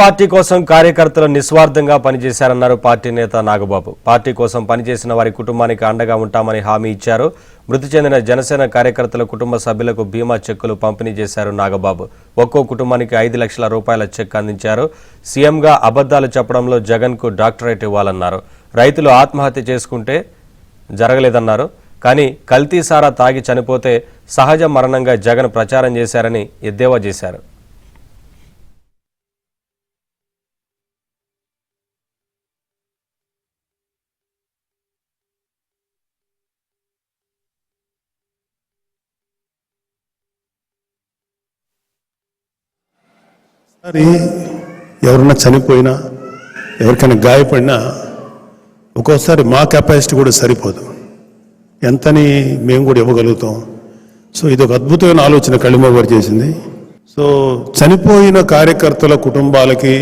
Party కోసం కార్యకర్తలు నిస్వార్థంగా పనిచేశారన్నారు పార్టీ నేత నాగబాబు. పార్టీ కోసం పనిచేసిన వారి కుటుంబానికి అండగా ఉంటామని హామీ ఇచ్చారు. మృతి చెందిన జనసేన కార్యకర్తల కుటుంబ సభ్యులకు బీమా చెక్కులు పంపిణీ చేశారు నాగబాబు. ఒక్కో కుటుంబానికి 5 లక్షల రూపాయల చెక్ అందించారు. సీఎంగా అబద్ధాలు చెప్పడంలో జగన్కు డాక్టరేట్ ఇవ్వాలన్నారు. రైతులు ఆత్మహత్య చేసుకుంటే జరగలేదన్నారు. కానీ కల్తీ సారా తాగి చనిపోతే సహజ మరణంగా జగన్ ప్రచారం చేశారని ఎద్దేవా చేశారు. ఎవరన్నా చనిపోయినా ఎవరికైనా గాయపడినా ఒక్కోసారి మా కెపాసిటీ కూడా సరిపోదు, ఎంతని మేము కూడా ఇవ్వగలుగుతాం. సో ఇది ఒక అద్భుతమైన ఆలోచన కళిమ గారు చేసింది. సో చనిపోయిన కార్యకర్తల కుటుంబాలకి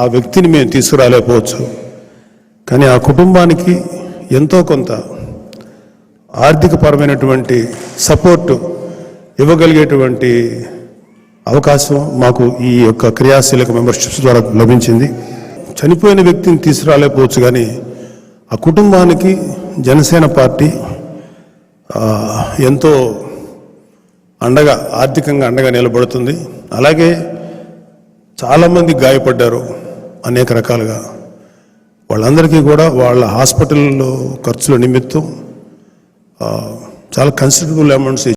ఆ వ్యక్తిని మేము తీసుకురాలేకపోవచ్చు, కానీ ఆ కుటుంబానికి ఎంతో కొంత ఆర్థికపరమైనటువంటి సపోర్టు ఇవ్వగలిగేటువంటి అవకాశం మాకు ఈ యొక్క క్రియాశీలక మెంబర్షిప్స్ ద్వారా లభించింది. చనిపోయిన వ్యక్తిని తీసుకురాలేకపోవచ్చు, కానీ ఆ కుటుంబానికి జనసేన పార్టీ ఎంతో అండగా, ఆర్థికంగా అండగా నిలబడుతుంది. అలాగే చాలామంది గాయపడ్డారు అనేక రకాలుగా. వాళ్ళందరికీ కూడా వాళ్ళ హాస్పిటల్లో ఖర్చుల నిమిత్తం చాలా కన్సిడరబుల్ అమౌంట్స్